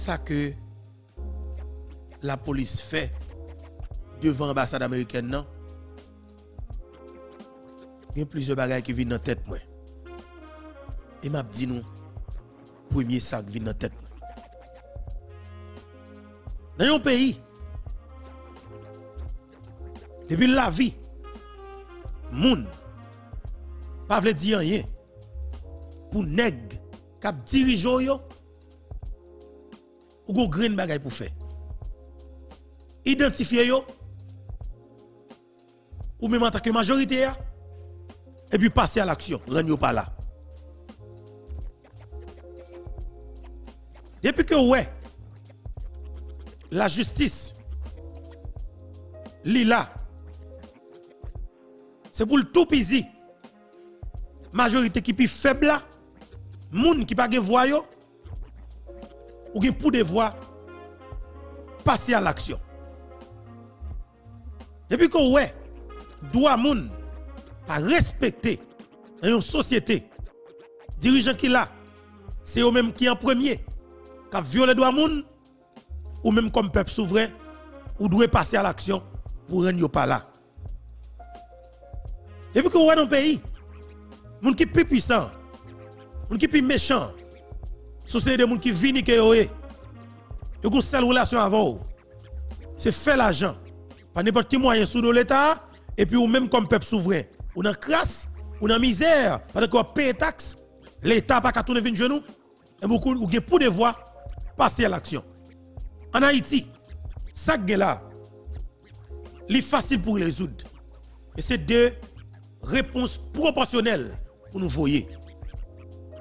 ça que la police fait devant l'ambassade américaine, non? Il y a plusieurs bagages qui viennent dans la tête. Moi. Et m'a dit nous, premier sac vient dans la tête. Dans un pays, depuis la vie, moun, pas vle dire rien, pour nèg, kap dirigeant yo, ou go green bagay pour faire. Identifier yo, ou même en tant que majorité, et puis passer à l'action, rendre yo pas là. Depuis que ouais, la justice, là, c'est pour le tout pisi. Majorité qui est faible là, moun qui pas de voix yo, ou qui pour de voix, passer à l'action. Depuis que ouais, doit moun pas respecter dans une société, dirigeant qui là, c'est eux même qui en premier, qui a violé droit moun, ou même comme peuple souverain, ou doit passer à l'action pour rendre pas là. Depuis que ouais dans le pays, moun qui plus puissant, moun qui plus méchant, c'est des moun qui viennent que yo, yo une seule relation avant, c'est faire l'argent par n'importe quel moyen sous l'État, et puis ou même comme peuple souverain, ou dans crasse, ou dans misère, parce qu'on paye taxes, l'État n'a pas qu'à tourner vers genou, et beaucoup ou pour des voix passer à l'action. En Haïti, ça là, c'est facile pour résoudre. Et c'est deux réponses proportionnelles pour nous voyer.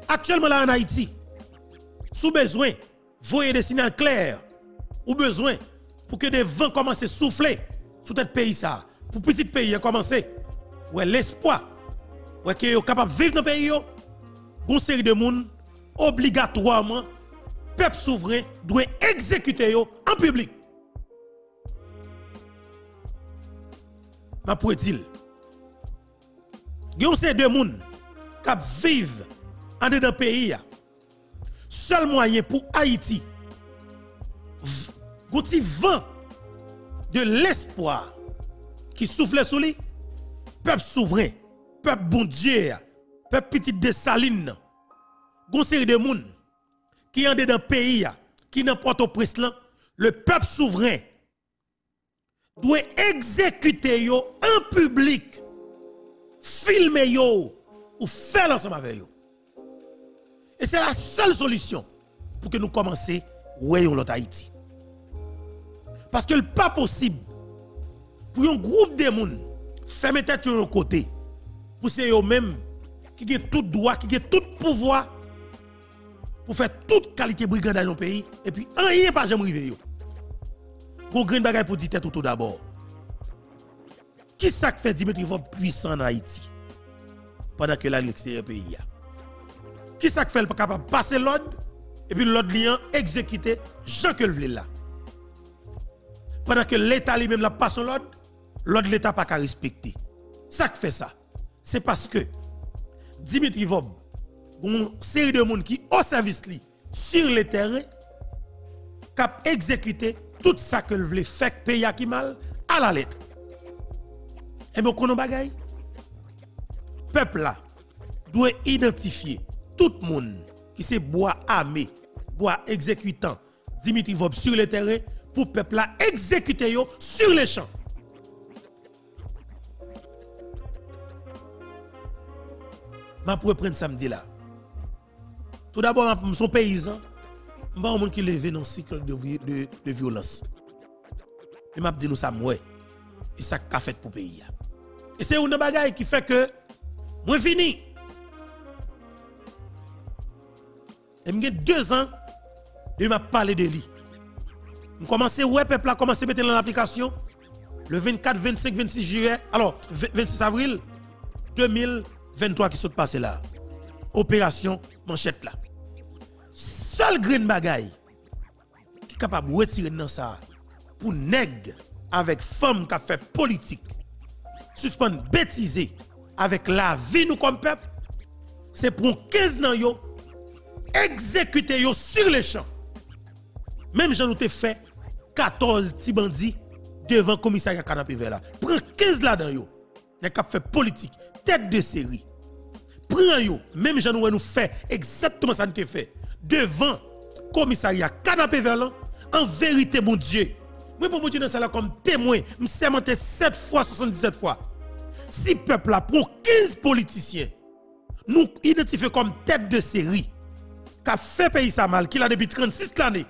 Actuellement là en Haïti, sous besoin, voyer des signaux clairs, ou besoin pour que des vents commencent à souffler sur notre pays ça, pour petit pays à commencer. Ouais, l'espoir, ouais que est capable de vivre dans le pays, une série de monde obligatoirement peuple souverain doit exécuter yo en public. Ma pour dire, il y a une série de monde qui vivent en dedans le pays. Seul moyen pour Haïti, un petit vent de l'espoir qui souffle sur lui, peuple souverain, peuple bon Dieu, peuple petit de Saline, une série de monde qui en dedans le pays, qui dans Port-au-Prince, le peuple souverain doit exécuter yo en public, filmer yo ou faire ensemble avec yo. Et c'est la seule solution pour que nous commencions à voir l'autre Haïti. Parce que ce n'est pas possible pour un groupe de gens faire mettre tête sur un côté, pour c'est eux-mêmes qui ont tout droit, qui ont tout pouvoir pour faire toute qualité de brigade dans le pays, et puis rien pas jamais arrivé. Bon green bagay pour dire tout d'abord. Qui ça fait Dimitri Vob puissant en Haïti pendant que l'extérieur pays? Qui ça fait pas capable de passer l'ordre et puis l'ordre liant exécuter Jean que le veut là? Pendant que l'État lui-même n'a pas son l'ordre, l'ordre l'État pas qu'à respecter. Ça qui fait ça, c'est parce que Dimitri Vob, une série de monde qui au service li sur le terrain, cap exécuter tout ça que le veut faire pays qui mal à la lettre. Et bien, qu'on bagay, peuple là doit identifier tout le monde qui se bois armé, bois exécutant Dimitri Vob sur le terrain pour peuple là exécuter yo sur les champs. Je pourrais prendre samedi là. Tout d'abord, je suis paysan. Je suis un monde qui lève dans un cycle de violence. Et je dis nous ça, moi. Et ça qu'a fait pour le pays. Et c'est une bagaille qui fait que moi fini. Et j'ai 2 ans de m'a parlé de lui. Je commence ouais peuple a commencé à mettre dans l'application le 24, 25, 26 juillet, alors 26 avril 2023 qui sont passé là. Opération manchette là. Seul green bagaille qui est capable de retirer dans ça pour nèg avec femme qui a fait politique, suspendre bêtiser avec la vie nous comme peuple, c'est pour 15 ans yo exécuter yo sur les champs. Même j'en ai fait 14 petits bandits devant le commissariat canapé vert là. Prends 15 là-dedans yo. N'a qu'à fait politique, tête de série. Prends yo, même j'en ai nous fait exactement ça nous fait devant le commissariat canapé vert là. En vérité mon Dieu. Moi pour vous dire ça là comme témoin, me sermenté 7 fois 77 fois. Si peuple là prend 15 politiciens nous identifions comme tête de série qui a fait pays ça mal, qui a depuis 36 années,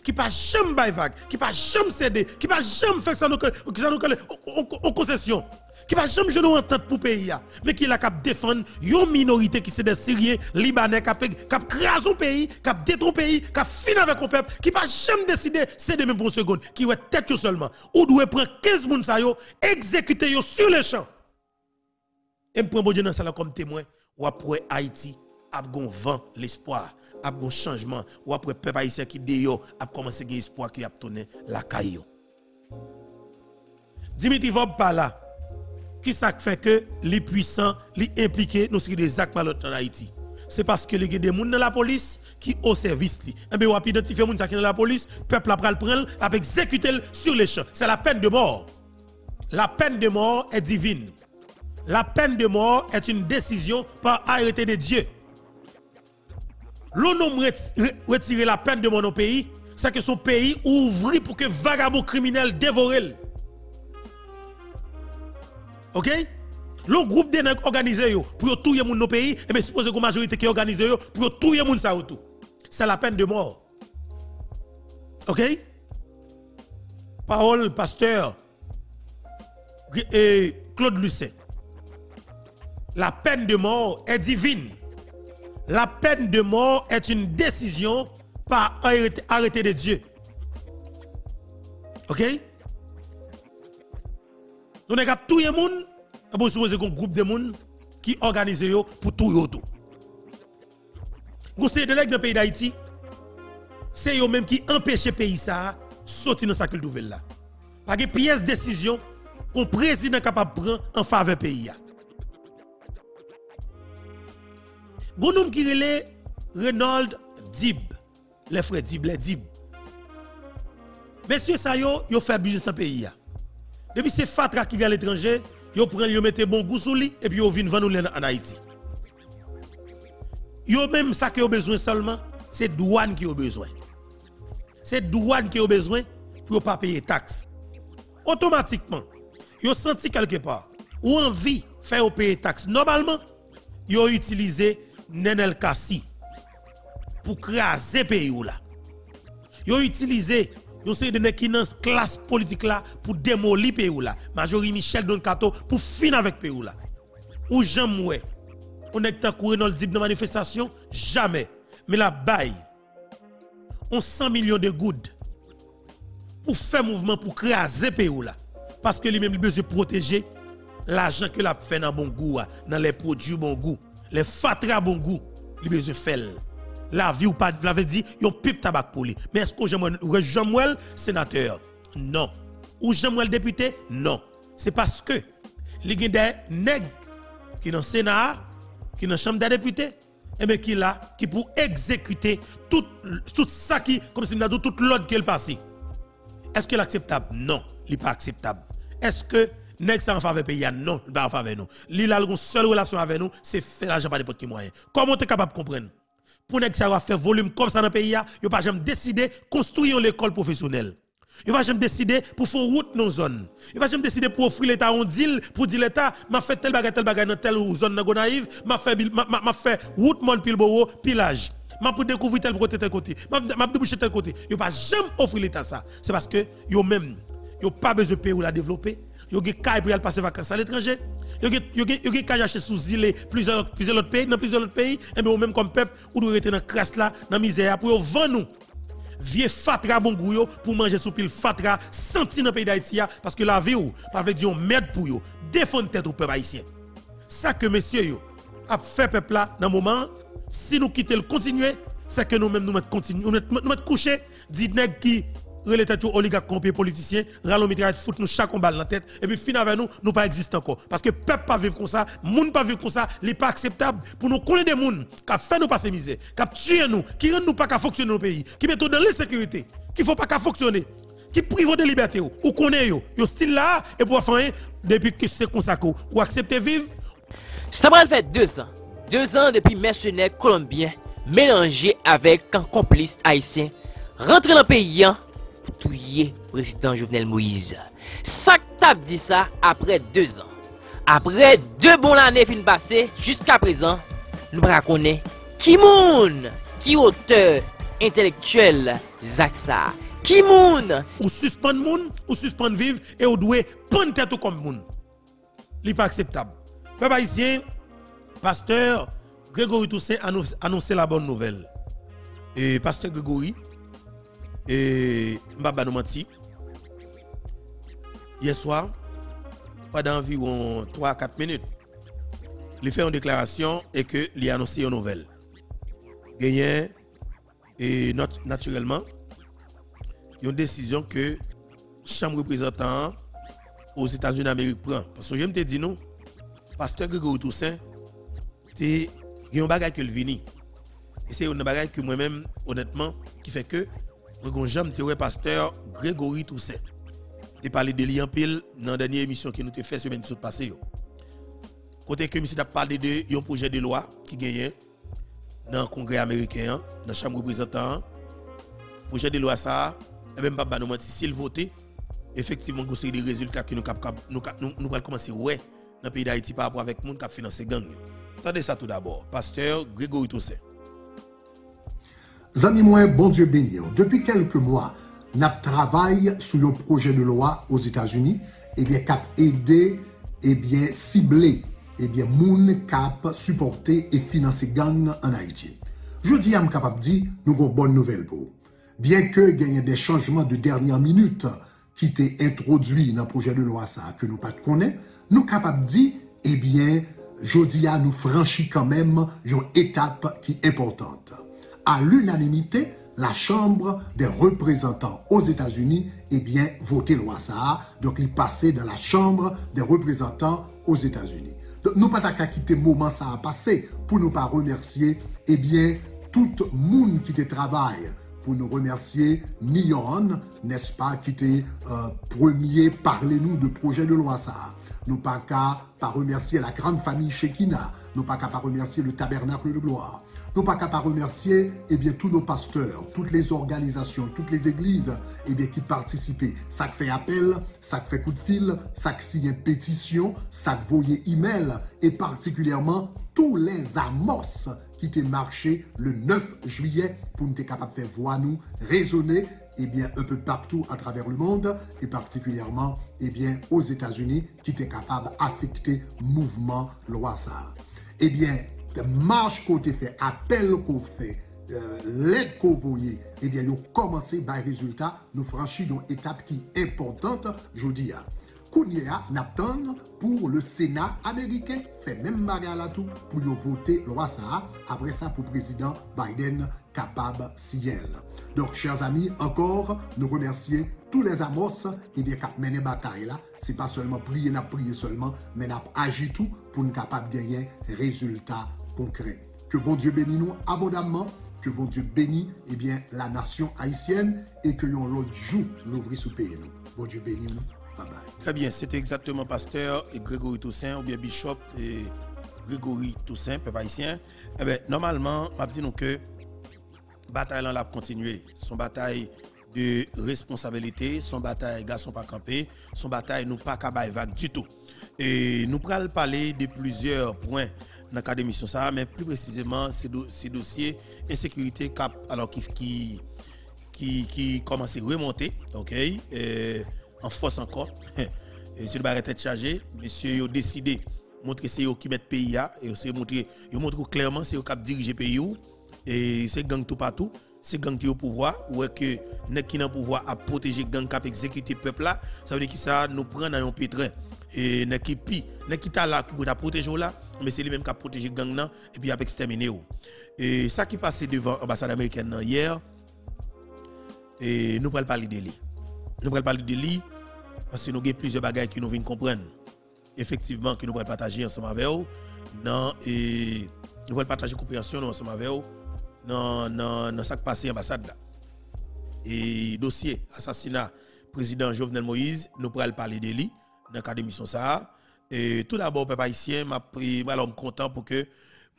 qui pas jamais bail vague, qui pas jamais cédé, qui pas jamais fait ça en concession, qui pas jamais joué en entente pour pays mais qui la cap défendre une minorité qui c'est des Syriens, Libanais qui crase un pays, qui détruit un pays, qui finit avec un peuple, qui pas jamais décidé céder même pour une seconde, qui ouais tête seulement. Ou doit prendre 15 moun sa yo, exécuter yo sur les champs. Et me prend bon Dieu dans ça comme témoin. Ou après Haïti, a gon vent l'espoir, a gon changement, ou après peuple haïtien qui déyo a commencé à espoir qui a tourné la caillou. Dimitri Vob pas là. Qui ça fait que les puissants, les impliqués nous des actes malhonnêtes en Haïti? C'est parce que les gens dans la police qui au service li. Et bien on a identifié les gens qui dans la police, peuple a pral prendre, a exécuter sur les champs. C'est la peine de mort. La peine de mort est divine. La peine de mort est une décision par arrêté de Dieu. L'on retirer la peine de mort dans pays, c'est que son pays ouvre pour que vagabonds criminels dévorent. OK? Le groupe de nèg organisé pour tuer moun nos pays, et bien supposé que majorité qui organisé pour tuer moun ça tout. C'est la peine de mort. OK? Parole pasteur Claude Lucet. La peine de mort est divine. La peine de mort est une décision par arrêté de Dieu. OK? Nous avons tout le monde, nous supposons un groupe de monde qui organise pour tout. Vous savez, dans le pays d'Haïti, c'est eux même qui empêchent le pays ça sortir dans sa culture nouvelle là. Parce que pièce de décision qu'on président capable de prendre en faveur du pays. Gonum qui relait Renaud Dib, les frères Dib, les Dib. Messieurs, ça yo fait business dans le pays. Depuis c'est Fatra qui vient à l'étranger, yo prend yo mette bon goût sous lui et puis yo vinn vendre en Haïti. Yo même ça que yo besoin seulement, c'est douane qui yo besoin. C'est douane qui yo besoin pour pas payer taxes. Automatiquement, yo senti quelque part ou envie faire payer taxes. Normalement, yo utilisé Nenel Kassi pour craser pays là. Yo utilisé yo c'est de qui dans classe politique là pour démolir pays là. Majori Michel Doncato pour finir avec pays là. Ou jamais on est en courir dans le type de manifestation jamais. Mais la baille on 100 millions de gouttes pour faire mouvement pour craser pays là parce que lui même il besoin protéger l'argent que l'a fait dans bon goût dans les produits bon goût. Les fatra bon goût, il besoin faire. La vie ou pas, la veut dire, yon pipe tabac pour lui. Mais est-ce que Jean-Mouel sénateur? Non. Ou Jean-Mouel député? Non. C'est parce que il y a des nègres qui dans le Sénat, qui dans la Chambre des députés, et bien qui là, qui pour exécuter tout ça qui, comme si nous tout l'ordre qui est passé. Est-ce que l'acceptable? Non, il n'est pas acceptable. Est-ce que nèg ça en faveur pays? Non, il pas en faveur nous. Li la une seule relation avec nous, c'est faire l'argent par n'importe quel moyen. Comment tu es capable de comprendre? Pour nèg ça va faire volume comme ça dans le pays, il pas jamais décider construire l'école professionnelle. Il pas jamais décider pour faire route dans zone. Il pas jamais décider pour offrir l'état un deal pour dire l'état m'a fait tel bagage dans telle zone dans Gonaïve, m'a fait route mon Pilboro pilage. M'a pour découvrir tel côté, m'a déboucher tel côté. Il pas jamais offrir l'état ça. C'est parce que yo même yo pas besoin de payer ou la développer. Yo gen kay pour aller passer vacances à l'étranger. Yo gen kay acheter sous île plusieurs autres pays, dans plusieurs autres pays, et bien même comme peuple ou doit rester dans crasse là, dans misère pour vendre nous. Vieux fatra bon goût pour manger sous pile fatra senti dans pays d'Haïti parce que la vie ou pas veut dire merde pour yo, défendre tête au peuple haïtien. Ça que messieurs yo a fait peuple là dans moment si nous quitter le continuer, c'est que nous même nous mettre continuer nous mettre coucher dit nèg qui relais tête oligarque compé politicien, ralo mitraille fout nous chaque balle dans la tête et puis fin avec nous pas existe encore parce que peuple pas vivre comme ça, monde pas vivre comme ça, n'est pas acceptable pour nous connaître des monde qui fait nous passer misère, qui tuer nous, qui rend nous pas qu'à fonctionner dans le pays, qui met dans l'insécurité, qui faut pas qu'à fonctionner, qui prive de liberté ou connaît yo style là et pour faire depuis que c'est consacré ou accepter vivre. Ça va faire 2 ans. 2 ans depuis mercenaires colombiens mélangés avec un complice haïtien rentré dans le pays pour tuer le président Jovenel Moïse. Ça t'a dit ça après 2 ans. Après 2 bonnes années fin passées, jusqu'à présent, nous connaissons qui auteur intellectuel Zaksa. Qui moun? Ou suspendre moun, ou suspendre vivre et ou doit prendre tête comme moun. Li pas acceptable. Peuple haïtien, pasteur Grégory Toussaint annonce la bonne nouvelle. Et pasteur Grégory et Mbaba nous menti. Hier soir, pendant environ 3-4 minutes, il fait une déclaration et que il a annoncé une nouvelle. Gagné et naturellement une décision que la Chambre représentant aux États-Unis d'Amérique prend. Parce que je me dis nous, pasteur Grégory Toussaint, c'est un bagage que le vini. Et c'est un bagage que moi-même, honnêtement, qui fait que j'aime le pasteur Grégory Toussaint. Tu parlé de lui en pile dans la dernière émission que nous avons fait semaine passée. Côté que monsieur a parlé de un projet de loi qui gagne dans le Congrès américain, dans la Chambre représentant. Projet de loi ça, et même pas nous mentir s'il votait, effectivement c'est des résultats que nous allons commencer ouais dans le pays d'Haïti par rapport avec monde qui a financé gang. Attendez ça tout d'abord, pasteur Grégory Toussaint. Amis moi, bon Dieu béni. Depuis quelques mois, nous travaillons sur un projet de loi aux États-Unis et bien cap aider et bien cibler et bien moun cap supporter et financer gang en Haïti. Je dis à capable dire nous avons une bonne nouvelle pour vous. Bien que gagne des changements de dernière minute qui étaient introduits dans le projet de loi ça que nous pas connaît, nous capable dire eh bien jodi a nous franchi quand même une étape qui est importante. À l'unanimité, la Chambre des représentants aux États-Unis eh bien voté loi ça, donc il passait dans la Chambre des représentants aux États-Unis. Donc nous pas qu'à quitter moment ça a passé pour nous pas remercier eh bien tout monde qui te travaille. Pour nous remercier Nyon, n'est-ce pas, qui était premier parler-nous de projet de loi ça. Nous pas qu'à pas remercier la grande famille Shekina, nous pas qu'à pas remercier le tabernacle de gloire, nous pas qu'à pas remercier eh bien tous nos pasteurs, toutes les organisations, toutes les églises eh bien qui participaient. Ça fait appel, ça fait coup de fil, ça signe pétition, ça voyait email et particulièrement tous les amos qui t'est marché le 9 juillet pour nous être capable de faire voir nous raisonner eh bien, un peu partout à travers le monde et particulièrement eh bien, aux États-Unis qui étaient capables d'affecter mouvement loi ça. Eh bien, de marche qu'on fait, appel qu'on fait, l'aide qu'on voyait, eh bien, nous commençons par résultat, nous franchissons une étape qui est importante, je dis. Kounia n'attend pour le Sénat américain, fait même bagarre là tout, pour voter loi ça, après ça pour le président Biden capable ciel. Donc, chers amis, encore, nous remercions tous les amos et bien qui mené bataille là. C'est pas seulement prier, n'a prié seulement, mais n'a agi tout pour nous capable de gagner résultats concrets. Que bon Dieu bénisse nous abondamment, que bon Dieu bénisse eh bien, la nation haïtienne et que l'autre jour l'ouvrir sous pays nous. Bon Dieu bénisse nous. Bye bye. Très bien, c'était exactement pasteur Grégory Toussaint ou bien bishop et Grégory Toussaint, peuple haïtien. Eh bien, normalement, je dis nous que bataille là continuer, son bataille de responsabilité, son bataille garçon pas camper, son bataille nous pas cabaye vague du tout. Et nous allons parler de plusieurs points dans la émission ça, mais plus précisément ces dossiers insécurité cap alors qui commence à remonter, OK, en force encore. Et si le barre tête chargé, monsieur a décidé montrer c'est eux qui mettent pays là et c'est montrer clairement c'est eux qui dirigent pays et c'est gang tout partout, c'est gang qui au pouvoir ou que nèg qui dans pouvoir à protéger gang cap exécuter peuple là, ça veut dire que ça nous prend dans un pétrin et nèg qui ta là pour protéger là, mais c'est lui même qui a protégé gang là et puis a exterminé. Et ça qui passait devant l'ambassade américaine hier et nous pourrons parler de lui. Nous pourrons parler de lui parce que nous avons plusieurs bagages qui nous viennent comprendre. Effectivement, que nous pourrons partager ensemble avec vous. Et nous pourrons partager compréhension ensemble avec vous dans ce qui passe à l'ambassade. Et dossier assassinat président Jovenel Moïse, nous pourrons parler de lui dans le cadre de l'émission ça. Et tout d'abord, peuple haïtien, je suis content pour que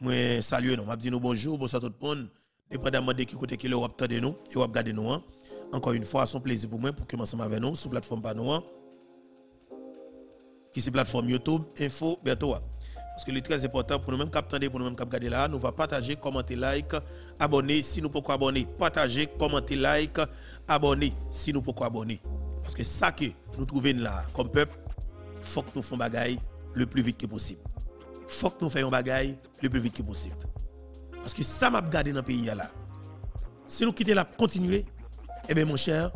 moi salue nous. Je dis nous bonjour, bonsoir tout le monde. Dépendamment de qui côté qui l'Europe de nous, et regarder nous. Encore une fois, c'est un plaisir pour moi pour commencer avec nous sur la plateforme Panoa. Qui c'est plateforme YouTube, Info, Berto. Parce que c'est très important pour nous-mêmes capter, pour nous-mêmes regarder là, nous va partager, commenter, like, abonner si nous pouvons abonner, partager, commenter, like, abonner si nous pouvons abonner. Parce que ça que nous trouvons là comme peuple, il faut que nous fassions bagaille le plus vite que possible. Il faut que nous fassions bagaille le plus vite que possible. Parce que ça m'a gardé dans le pays là. Si nous quittons là pour continuer, eh bien mon cher,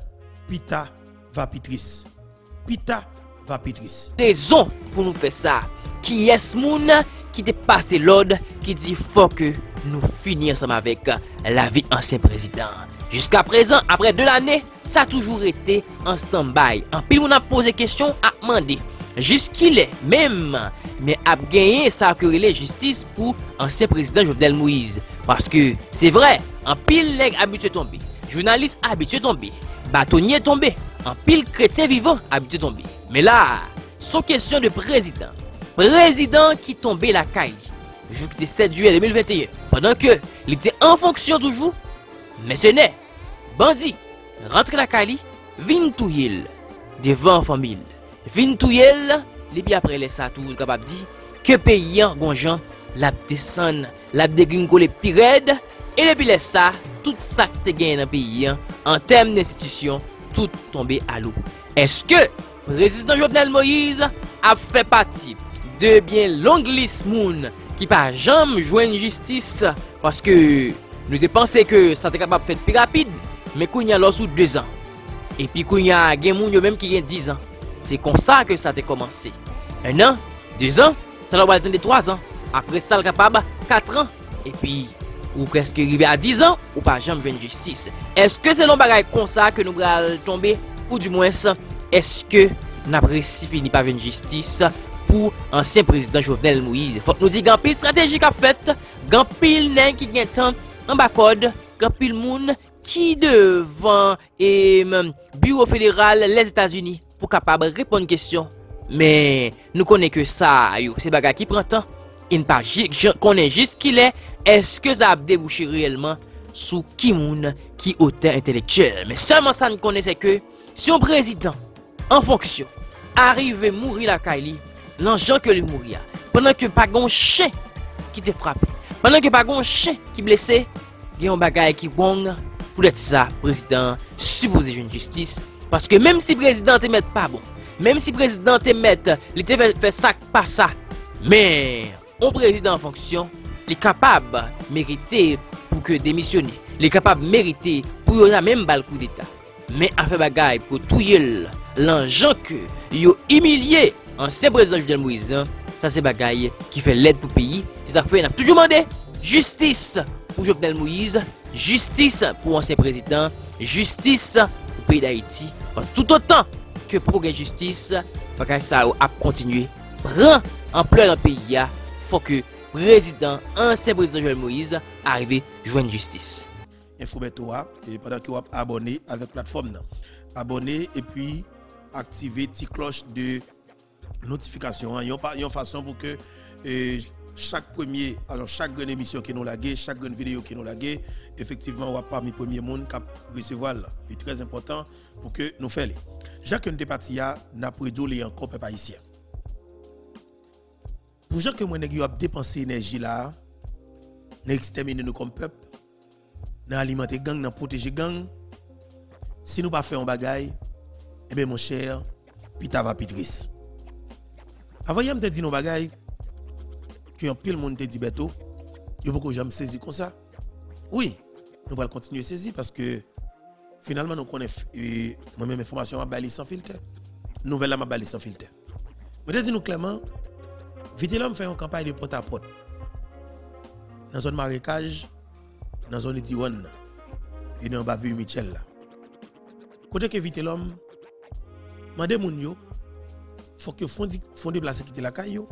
Pita va pitris. Pita va pitris. Raison pour nous faire ça. Qui est moun qui te passe l'ordre qui dit faut que nous finissions ensemble avec la vie ancien président. Jusqu'à présent, après 2 années, ça a toujours été en stand-by. En pile, on a posé question à demander. Jusqu'il est même, mais a gagné ça que la justice pour ancien président Jovenel Moïse. Parce que c'est vrai, en pile nèg habitué tomber, journaliste habitué tomber, bâtonnier tombé, en pile chrétien vivant habitué tomber. Mais là, c'est question de président. Président qui tombait la caille, le 7 juillet 2021, pendant que il était en fonction toujours, mais ce n'est bandit, rentre la caille, vin touyel, devant la famille. Vin touyel, et puis après les ça, tout capable dit que paysan gonjan, la descend, la dégringole plus raide, et depuis les ça, tout ça que te gagne dans le pays, en termes d'institution, tout tombé à l'eau. Est-ce que le président Jovenel Moïse a fait partie de bien longue liste moun qui pas jamais joindre justice parce que nous avons pensé que ça était capable de faire plus rapide, mais qu'on y a sous 2 ans. Et puis qu'on y a des moun même qui a 10 ans. C'est comme ça que ça a commencé. 1 an, 2 ans, ça va attendre 3 ans. Après ça, le capable 4 ans. Et puis, ou presque arrivé à 10 ans, ou pas jamais joindre justice. Est-ce que c'est l'on bagaille comme ça que nous allons tomber, ou du moins, est-ce que nous avons fini par joindre justice pour ancien président Jovenel Moïse? Faut que nous disions qu'il y a une stratégie qui a fait, il y a qui gagne temps en bas code, il y a moun qui devant et bureau fédéral les États-Unis pour capable répondre aux questions. Mais nous connaissons que ça, c'est bagage qui prend temps. Il ne pas connaît juste qu'il est. Est-ce que ça a débouché réellement sous qui moun qui auteur intellectuel? Mais seulement ça ne connaissait que si un président en fonction arrive à mourir la Kaili, l'enjeu que lui mourir, pendant que pas un chien qui te frappe, pendant que pas un chien qui blessé, il y a un bagage qui bon pour être ça, président supposé une justice. Parce que même si le président te met pas bon, même si le président te met, il te fait ça, pas ça, mais un président en fonction, il est capable de mériter pour que démissionner, il est capable de mériter pour qu'il même pas le coup d'État. Mais en fait bagaille pour tout l'enjeu que il a humilié ancien président Jovenel Moïse, ça c'est bagaille qui fait l'aide pour le pays. C'est ça fait on a toujours demandé justice pour Jovenel Moïse, justice pour ancien président, justice pour le pays d'Haïti. Parce que tout autant que pour la justice, bagaille ça a continué, prend ampleur dans le pays, il faut que président, ancien président Jovenel Moïse arrive à joindre justice. Info-toi et pendant que vous êtes abonné avec la plateforme, abonné et puis activer la cloche de notification. Il y a une façon pour que chaque grande émission qui nous lague, chaque grande vidéo qui nous lague, effectivement, on va parmi les premiers monde qui recevoir. C'est très important pour que nous fassions. Jacques Ntepatia n'a pas dit encore peuple haïtien. Pour gens que moi n'ai dépensé l'énergie là, n'a exterminé nous comme peuple, n'a alimenté gang, n'a protégé gang. Si nous pas fait un bagaille, eh bien mon cher, Pita va pitris. Avant yam te dit nos bagaille que un pile monde te dit beto, il faut que j'aime saisir comme ça. Oui, nous allons continuer à saisir parce que finalement nous connaissons moi-même information à bali sans filtre. Nouvelle à bali sans filtre. Mais dis nous clairement, vite l'homme fait une campagne de porte à porte. Dans zone marécage, dans zone Diwan et dans Baville Michel là. Côté que éviter l'homme, mandez moun yo, faut que font déplacer quitter la caille yo.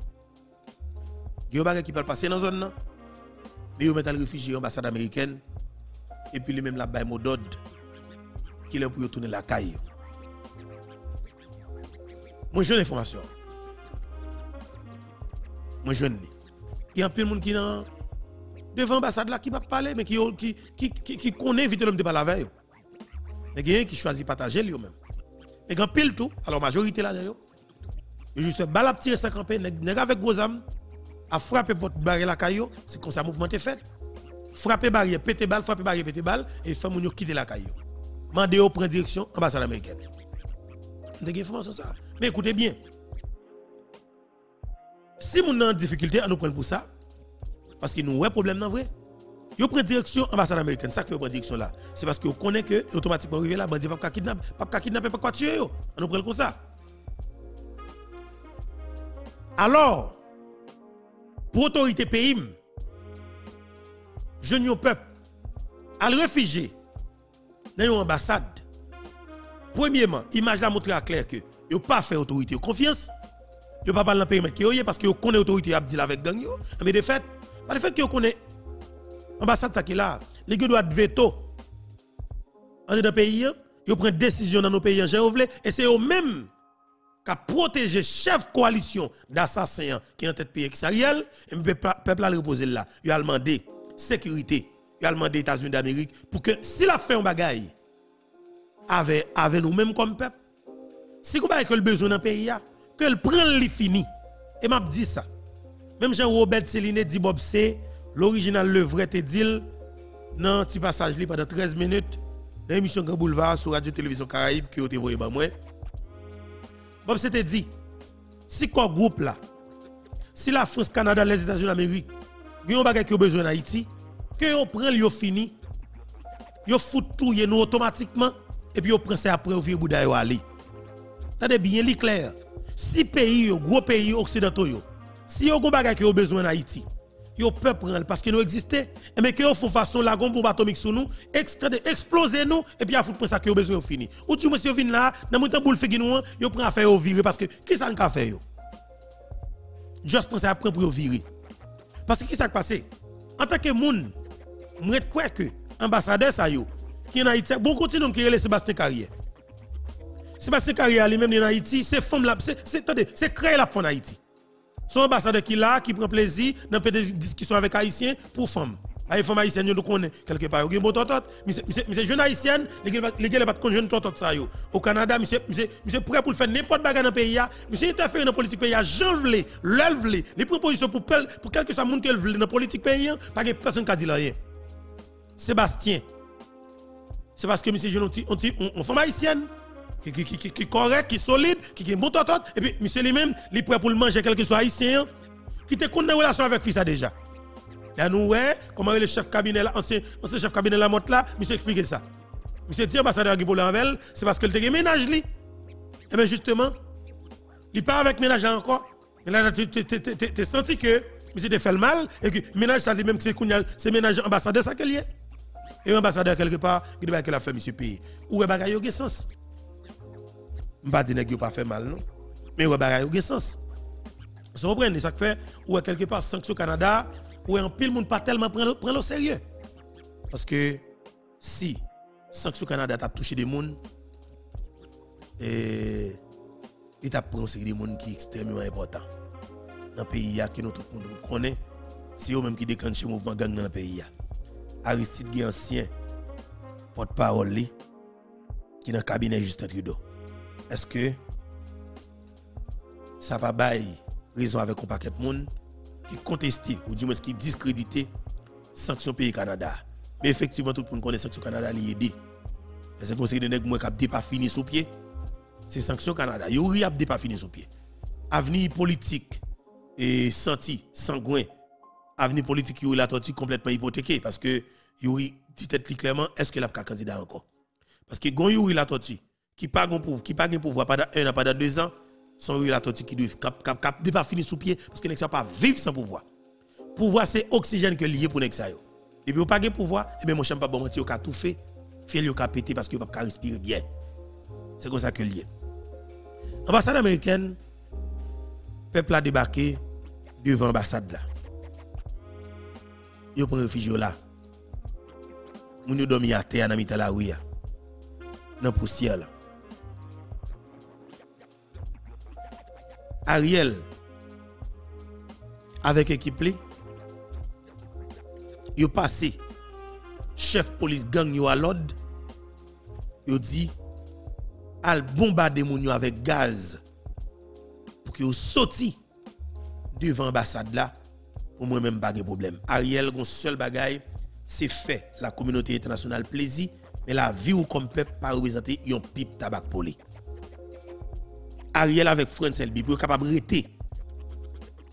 Yo bagay qui peut passer dans zone nan. Mais yo mettent le réfugié ambassade américaine et puis lui même la bail mot d'ordre qui est pour tourner la caille. Moi j'ai l'information. Moi jeune. Il y a un peu de monde qui dans devant l'ambassade là qui va parler mais qui connaît vite l'homme de pas la veille. Mais il y a qui choisit partager lui même. Mais quand pile tout, alors majorité là d'ailleurs. Et juste balle tirer 50 nèg avec gros âme a frapper porte barrer la caillou, c'est comme ça mouvement est fait. Frapper barrière, péter balle, frapper barrière, péter balle et faire moun yo quitter la caillou. Mandé au prendre direction ambassade américaine. Vous avez information ça. Mais écoutez bien. Si moun en difficulté, on nous prend pour ça parce que nous avons un problème dans vrai. Yo prend direction ambassade américaine, ça que yo prend direction là. C'est parce que vous connaissez que automatiquement arrivé là, bandi pas kidnapper, pas tuer yo. On nous prend comme ça. Alors, pour autorité pays, jeune peuple, à le réfugié dans une ambassade, premièrement, image la montre clair que yo pas fait autorité confiance, yo pas parler dans périmètre qui yo parce que yo connaît autorité a dit avec gang yo, mais de fait, par le fait que yo connaît ambassade ça qui là, les gars doivent veto en dans pays, yo prend décision dans nos pays en général et c'est eux même qui protéger chef coalition d'assassins qui est en tête pays Ariel et le peuple a reposé là, il a demandé sécurité, il a demandé États-Unis d'Amérique pour que si la fait un bagaille avec nous même comme peuple, si vous avez le besoin dans le pays, que le prend le fini. Et m'a dit ça. Même Jean-Robert Céline dit Bob C, l'original le vrai te dit dans petit passage li pendant 13 minutes dans l'émission Grand Boulevard sur Radio Télévision Caraïbe qui vous voyé moi. Bob C te dit si quoi groupe là, si la France, Canada, les États-Unis d'Amérique, ils ont bagay qui ont besoin d'Haïti, que vous prend yo fini, yo fout tout nous automatiquement et puis vous prenez ça après vous virez bouda yo aller. Tendez bien li clair. Si pays yo gros pays occidentaux yo, si yo gon bagay qui ont besoin d'Haïti, yo peut prendre parce que nous existait mais que yo font façon la bombe atomique sur nous, exploser nous et puis a fout pour ça que yo besoin fini. Ou tu monsieur vinn là, dans montant boule figi nous, yo prend affaire yo virer parce que qui ça n'ka faire yo? Juste penser après pour yo virer. Parce que qui ça passé? En tant que moun, m'ret quoi que ambassadeur ça yo qui en Haïti, bon continue qui est Sébastien Carrière. Sébastien Carrière lui-même en Haïti, c'est femme là, c'est créé la en Haïti. Son ambassadeur qui là, qui prend plaisir dans des discussions avec Haïtiens pour femmes. Les femmes haïtiennes, nous connaissons quelque part. Vous avez bon totot, mais jeune haïtienne, les gars pas de jeune totot ça yo. Au Canada, monsieur prêt pour faire n'importe bagarre dans le pays, monsieur interfère dans la politique pays, j'en vle, l'elvle, les propositions pour quel que soit monde qu'elle vle dans la politique pays, pas que personne qui a dit rien. Sébastien, c'est parce que monsieur jeune on femme haïtienne qui correct, qui solide, qui est bon totot et puis monsieur lui-même, il est prêt pour le manger quel que soit haïtien qui te connaît relation avec fils ça déjà. Là nous ouais, comment le chef cabinet là, ancien chef cabinet la monte là, monsieur explique ça. Monsieur dit ambassadeur Guy Polanvel, c'est parce que le te ménage li. Et bien justement, il pas avec ménage encore. Mais là tu senti que monsieur te fait le mal et que ménage ça lui-même c'est ménage ambassadeur ça qu'il y est. Et ambassadeur quelque part, il doit que la fait monsieur payer. Ou bagay yo gen sens. M'pa di nèg yo pas fait mal non. Mais ouais bagay yo gen sens. Vous comprenez ça que fait ou quelque part sanction Canada ou en pile monde pas tellement prendre au sérieux. Parce que si sanction Canada t'a touché des monde et il t'a pris une série de monde qui est extrêmement important. Dans le pays qui nous tout le monde connaît, c'est eux même qui déclenchent le mouvement gang dans le pays. Aristide Guy ancien porte-parole qui dans le cabinet Justin Trudeau. Est-ce que ça va bailler raison avec un paquet de monde qui contesté ou du moins qui discrédité sanction pays Canada. Mais effectivement tout le monde connaît sanction Canada li aider. C'est conseil de nèg moi qui pas fini sous pied. C'est sanction Canada. Yo ri a pas fini sous pied. Avenir politique et senti sangouin. Avenir politique yo la tortue complètement hypothéqué parce que yo dit tête clairement est-ce que la candidat encore. Parce que gon yo la tortue qui pas gon pouvoir pendant 1 an pendant 2 ans son la tortue qui doit pas fini sous pied parce que nèg ça pas vivre sans pouvoir. Pouvoir c'est oxygène que lié pour nèg ça yo. Et puis ou pas de pouvoir et bien mon champ pas bon mentir ka tout fait, fait yo ka péter parce que pas respirer bien. C'est comme ça que lié. Ambassade américaine, peuple a débarqué devant l'ambassade là. Yo prend réfugié là. Moun yo dormi à terre dans mitan la rue dans poussière là. Ariel avec équipe li yo passé chef police gang yo à l'ordre yo dit al bombarder moun yo avec gaz pour que yo sorti devant l'ambassade là pour moi même pas de problème. Ariel gon seul bagaille c'est fait la communauté internationale plaisir mais la vie ou comme peuple pas représenter yon pipe tabac poli. Ariel avec France Elbi pour capable rester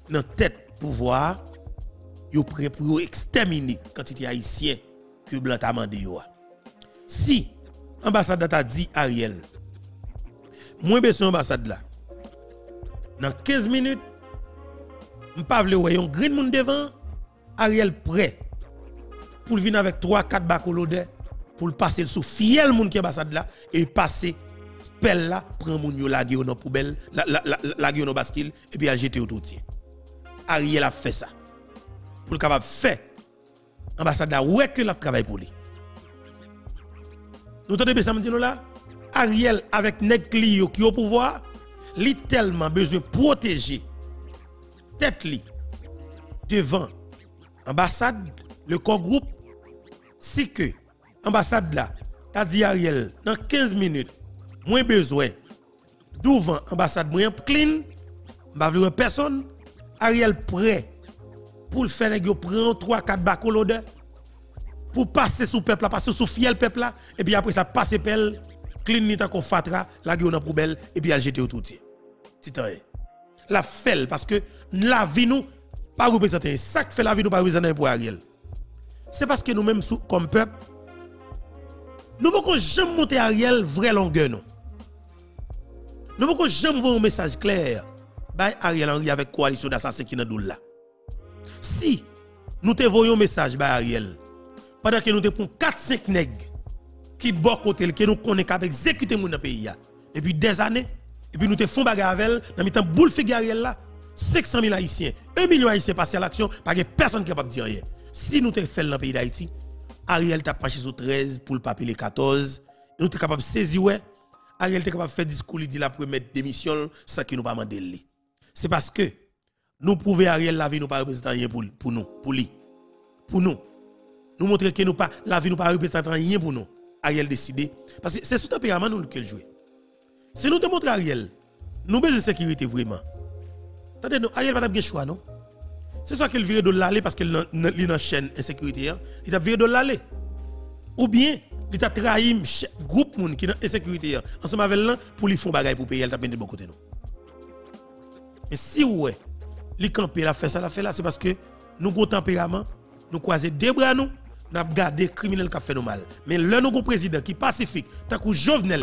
dans tête pouvoir yo prêt pour exterminer quantité haïtien que blanc t'a mandé yo. Si ambassade t'a dit Ariel moi besoin ambassade là dans 15 minutes m'pa vle wè yon green moun devant Ariel prêt pour venir avec 3-4 bacolode pour passer sous fiel moun qui ambassade là et passer pelle là prend moun yo lage yo dans poubelle lage yo dans bascule et puis a jeter autour tien. Ariel a fait ça pour le capable faire ambassade là ouais que la travail pour lui. Nous entendez bien ça m'dit là Ariel avec nèg clio qui au pouvoir li tellement besoin protéger tête li devant ambassade le corps groupe si que ambassade là t'a dit Ariel dans 15 minutes moins besoin devant ambassade moins clean pas vle personne Ariel prêt pour le faire nèg yo prend 3-4 bacolode pour passer sous peuple là passer sous fiel peuple là et puis après ça passer pelle clean ni ta ko fatra la gueule dans poubelle et puis al jeter autour de titan la fait parce que la vie nous pas représenter ça que fait la vie nous pas représenter pour Ariel c'est parce que nous même comme peuple nous ne pouvons jamais monter Ariel vraie longueur non nous ne pouvons jamais voir un message clair by Ariel Henry avec coalition d'assassin qui dans doule là si nous te voyons un message by Ariel pendant que nous te prend 4-5 nèg qui bon côté que nous connaît cap exécuter moun dans pays depuis des années et puis nous te font bagarre avec dans mitan boule figue Ariel là 500 000 haïtiens 1 million haïtiens passé à l'action pas que personne capable dire rien si nous te fait dans le pays d'Haïti Ariel t'a penché sur 13 pour le papier les 14 nous te capable saisir ouais Ariel t'a capable faire discours il dit la pour mettre démission sans que nous pas demander lui c'est parce que nous prouver Ariel la vie nous pas représenter rien pour nous pour lui pour nous montrer que nous pas la vie nous pas représenter rien pour nous Ariel décidé parce que c'est sous tempérament nous que jouer si nous te montre Ariel nous besoin de sécurité vraiment attendez nous Ariel pas de choix non c'est soit qu'il vire de l'aller parce qu'il est dans chaîne insécurité il a viré de l'aller ou bien il a trahi groupe moun qui dans insécurité ensemble avec là pour lui font bagaille pour payer elle t'a de bon côté nous mais si ouais li camper la fait ça la fait là c'est parce que nous gros tempérament nous croiser deux bras nous n'a gardé criminel qui a fait nous mal mais là nous gon président qui pacifique tant que Jovenel